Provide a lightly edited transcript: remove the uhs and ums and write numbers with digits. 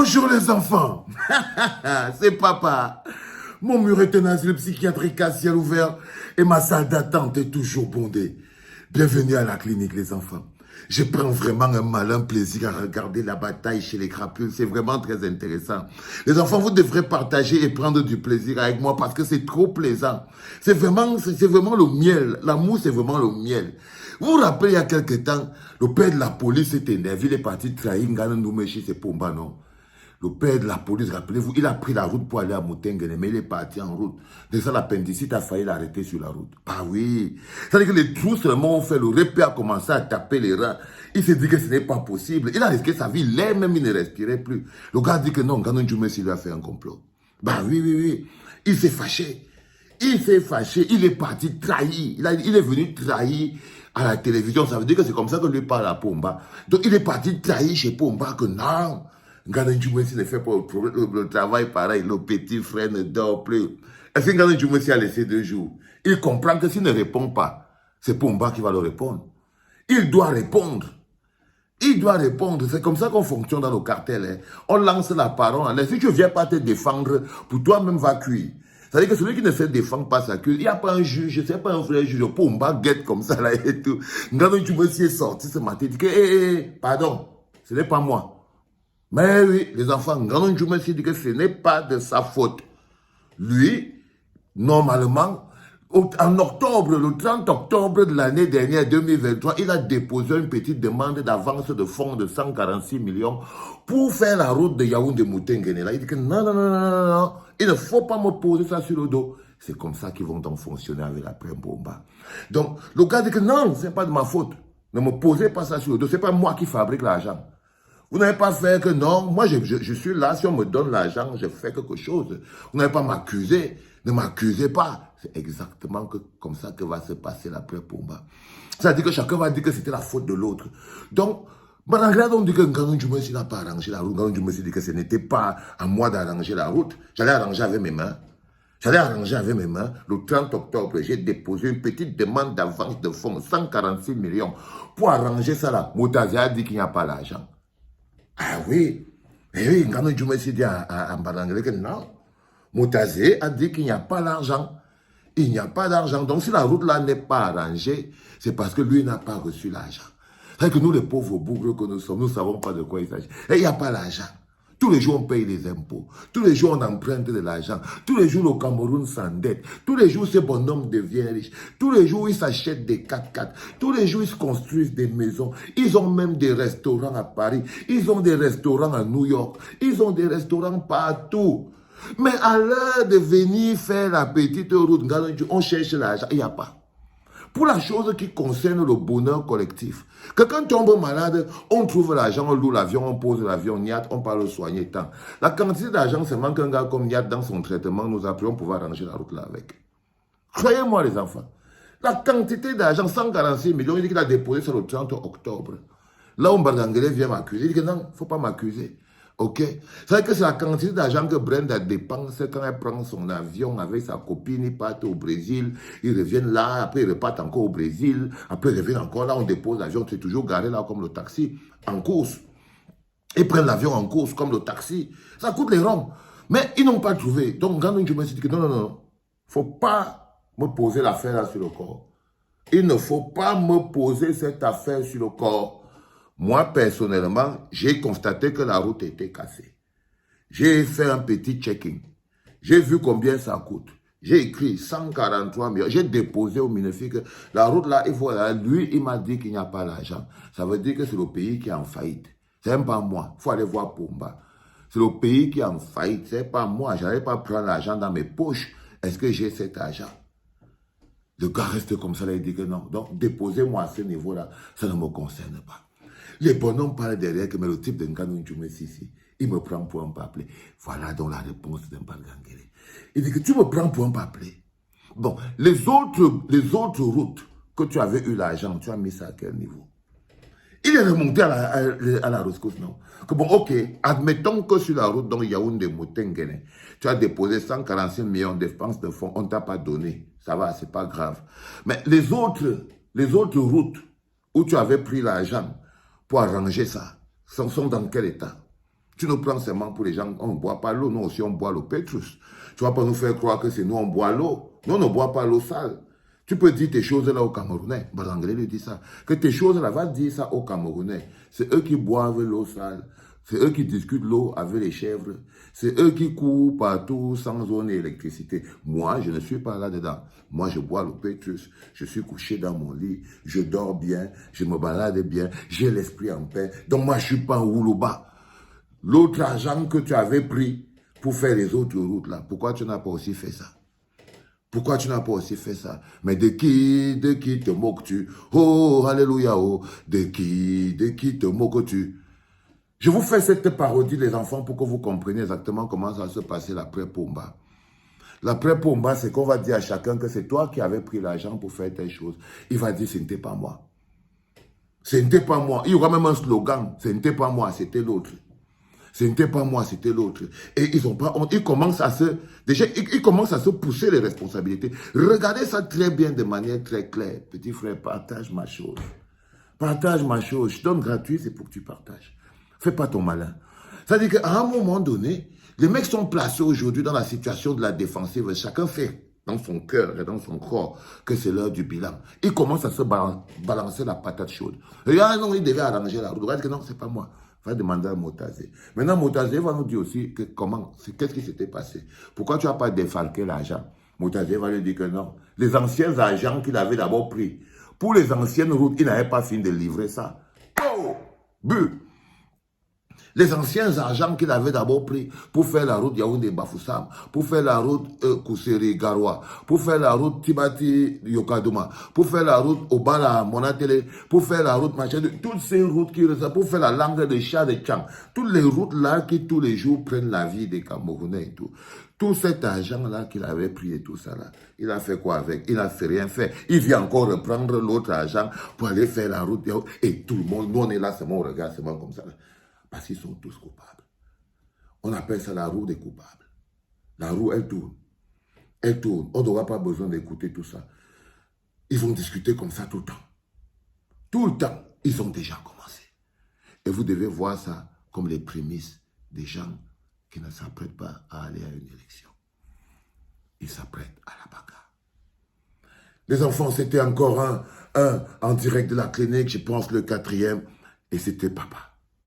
Bonjour les enfants. C'est papa. Mon mur est un asile psychiatrique à ciel ouvert et ma salle d'attente est toujours bondée. Bienvenue à la clinique les enfants. Je prends vraiment un malin plaisir à regarder la bataille chez les crapules. C'est vraiment très intéressant. Les enfants, vous devrez partager et prendre du plaisir avec moi parce que c'est trop plaisant. C'est vraiment le miel. L'amour, c'est vraiment le miel. Vous vous rappelez, il y a quelques temps, le père de la police s'est énervé. Il est parti trahir Ngana Noumechi, c'est Pomba, non? Le père de la police, rappelez-vous, il a pris la route pour aller à Moutenguene, mais il est parti en route. De ça, l'appendicite a failli l'arrêter sur la route. Ah oui. C'est-à-dire que les trous seulement ont fait, le répé a commencé à taper les reins. Il s'est dit que ce n'est pas possible. Il a risqué sa vie, l'air même, il ne respirait plus. Le gars dit que non, Ganon Djoumessi lui a fait un complot. Bah oui. Il s'est fâché. Il est parti trahir. Il est venu trahir à la télévision. Ça veut dire que c'est comme ça que lui parle à Pomba. Donc il est parti trahir chez Pomba que non. Ganon Djoumessi ne fait pas le travail pareil. Le petit frère ne dort plus. Est-ce que Ganon Djoumessi a laissé 2 jours? Il comprend que s'il ne répond pas, c'est Pomba qui va le répondre. Il doit répondre. C'est comme ça qu'on fonctionne dans le cartel. Hein. On lance la parole. Si tu ne viens pas te défendre, pour toi-même va cuire. C'est-à-dire que celui qui ne se défend pas s'accuse. Il n'y a pas un juge, c'est pas un vrai juge. Pomba guette comme ça là et tout. Ganon Djoumessi est sorti ce matin. Il dit que, pardon, ce n'est pas moi. Mais oui, les enfants, Ganon Djoumessi dit que ce n'est pas de sa faute. Lui, normalement, en octobre, le 30 octobre de l'année dernière, 2023, il a déposé une petite demande d'avance de fonds de 146 millions pour faire la route de Yaoundé-Moutenguene. Il dit que non, il ne faut pas me poser ça sur le dos. C'est comme ça qu'ils vont donc fonctionner avec la Pomba. Donc, le gars dit que non, ce n'est pas de ma faute. Ne me posez pas ça sur le dos. Ce n'est pas moi qui fabrique l'argent. Vous n'avez pas fait que non, moi je suis là, si on me donne l'argent, je fais quelque chose. Vous n'avez pas m'accuser, ne m'accusez pas. C'est exactement comme ça que va se passer l'après Pomba. C'est-à-dire que chacun va dire que c'était la faute de l'autre. Donc, malgré on dit que Ganon Djoumessi n'a pas arrangé la route, Ganon Djoumessi dit que ce n'était pas à moi d'arranger la route, j'allais arranger avec mes mains. Le 30 octobre, j'ai déposé une petite demande d'avance de fonds, 146 millions, pour arranger ça là. Moutazi a dit qu'il n'y a pas l'argent. Ah oui, Ganon Djoumessi dit à Mbalangele que non. Moutazi a dit qu'il n'y a pas l'argent. Il n'y a pas d'argent. Donc si la route là n'est pas arrangée, c'est parce que lui n'a pas reçu l'argent. C'est que nous, les pauvres bougres que nous sommes, nous ne savons pas de quoi il s'agit. Et il n'y a pas l'argent. Tous les jours, on paye les impôts. Tous les jours, on emprunte de l'argent. Tous les jours, le Cameroun s'endette. Tous les jours, ce bonhomme devient riche. Tous les jours, ils s'achètent des 4x4. Tous les jours, ils se construisent des maisons. Ils ont même des restaurants à Paris. Ils ont des restaurants à New York. Ils ont des restaurants partout. Mais à l'heure de venir faire la petite route, on cherche l'argent. Il n'y a pas. Pour la chose qui concerne le bonheur collectif, que quand on tombe malade, on trouve l'argent, on loue l'avion, on pose l'avion, Niat, on parle soigner tant. La quantité d'argent, c'est manque un gars comme Niat dans son traitement, nous appuyons pouvoir ranger la route là avec. Croyez-moi les enfants, la quantité d'argent, 146 millions, il dit qu'il a déposé sur le 30 octobre. Là où Mbangangele vient m'accuser, il dit que non, il ne faut pas m'accuser. Ok? C'est vrai que c'est la quantité d'argent que Brenda dépense quand elle prend son avion avec sa copine, ils partent au Brésil, ils reviennent là, après ils repartent encore au Brésil, après ils reviennent encore là, on dépose l'avion, c'est toujours garé là comme le taxi, en course. Ils prennent l'avion en course comme le taxi. Ça coûte les ronds. Mais ils n'ont pas trouvé. Donc, quand je me suis dit que non, il ne faut pas me poser l'affaire là sur le corps. Il ne faut pas me poser cette affaire sur le corps. Moi, personnellement, j'ai constaté que la route était cassée. J'ai fait un petit checking. J'ai vu combien ça coûte. J'ai écrit 143 millions. J'ai déposé au Minefic que la route là, lui, il m'a dit qu'il n'y a pas l'argent. Ça veut dire que c'est le pays qui est en faillite. C'est même pas moi. Il faut aller voir Pomba. C'est le pays qui est en faillite. C'est pas moi. Je n'allais pas prendre l'argent dans mes poches. Est-ce que j'ai cet argent? Le gars reste comme ça. Là, il dit que non. Donc, déposez-moi à ce niveau-là. Ça ne me concerne pas. Les bonhommes parlent derrière que mais le type de Ganon Djoumessi ici, il me prend pour un papier. Voilà donc la réponse d'un Mbalangele. Il dit que tu me prends pour un papier. Bon, les autres routes que tu avais eu l'argent, tu as mis ça à quel niveau? Il est remonté à la rescousse, non? Que bon, ok, admettons que sur la route dont Yaoundé-Moutenguene, tu as déposé 146 millions de dépenses de fonds, on ne t'a pas donné. Ça va, c'est pas grave. Mais les autres routes où tu avais pris l'argent, pour arranger ça, sont dans quel état? Tu nous prends seulement pour les gens, on ne boit pas l'eau, nous aussi on boit l'eau Petrus. Tu ne vas pas nous faire croire que c'est nous on boit l'eau. Nous on ne boit pas l'eau sale. Tu peux dire tes choses là aux Camerounais. L'anglais lui dit ça. Que tes choses là, va dire ça aux Camerounais. C'est eux qui boivent l'eau sale. C'est eux qui discutent l'eau avec les chèvres. C'est eux qui courent partout sans zone et électricité. Moi, je ne suis pas là-dedans. Moi, je bois l'eau Petrus. Je suis couché dans mon lit. Je dors bien. Je me balade bien. J'ai l'esprit en paix. Donc moi, je suis pas un rouleau-bas. L'autre argent que tu avais pris pour faire les autres routes là, pourquoi tu n'as pas aussi fait ça? Pourquoi tu n'as pas aussi fait ça? Mais de qui te moques-tu? Oh, alléluia, oh, de qui te moques-tu? Je vous fais cette parodie, les enfants, pour que vous compreniez exactement comment ça va se passer l'après-Pomba. L'après-Pomba, c'est qu'on va dire à chacun que c'est toi qui avais pris l'argent pour faire telle chose. Il va dire, ce n'était pas moi. Ce n'était pas moi. Il y aura même un slogan, ce n'était pas moi, c'était l'autre. Ce n'était pas moi, c'était l'autre. Et ils ont pas honte. Ils commencent à se pousser les responsabilités. Regardez ça très bien de manière très claire. Petit frère, partage ma chose. Partage ma chose. Je donne gratuit, c'est pour que tu partages. Fais pas ton malin. C'est-à-dire qu'à un moment donné, les mecs sont placés aujourd'hui dans la situation de la défensive. Chacun fait dans son cœur et dans son corps que c'est l'heure du bilan. Ils commencent à se balancer la patate chaude. Et ah non, il devait arranger la route. Regarde que non, c'est pas moi. Va demander à Motazé. Maintenant, Motazé va nous dire aussi que qu'est-ce qui s'était passé. Pourquoi tu n'as pas défalqué l'argent? Motazé va lui dire que non. Les anciens agents qu'il avait d'abord pris, pour les anciennes routes, il n'avait pas fini de livrer ça. Oh! Bu! Les anciens argents qu'il avait d'abord pris pour faire la route Yaoundé-Bafoussam, pour faire la route Kousseri-Garoua, pour faire la route Tibati-Yokadouma, pour faire la route Obala-Monatele, pour faire la route toutes ces routes qui restent, pour faire la langue de chat de Tchang, toutes les routes là qui tous les jours prennent la vie des Camerounais et tout. Tout cet argent-là qu'il avait pris et tout ça là, il a fait quoi avec? Il n'a fait rien fait. Il vient encore reprendre l'autre argent pour aller faire la route. Et tout le monde, nous on est là, c'est mon regard, c'est moi comme ça là. Parce qu'ils sont tous coupables. On appelle ça la roue des coupables. La roue, elle tourne. Elle tourne. On n'aura pas besoin d'écouter tout ça. Ils vont discuter comme ça tout le temps. Tout le temps, ils ont déjà commencé. Et vous devez voir ça comme les prémices des gens qui ne s'apprêtent pas à aller à une élection. Ils s'apprêtent à la bagarre. Les enfants, c'était encore un en direct de la clinique, je pense le 4e, et c'était papa.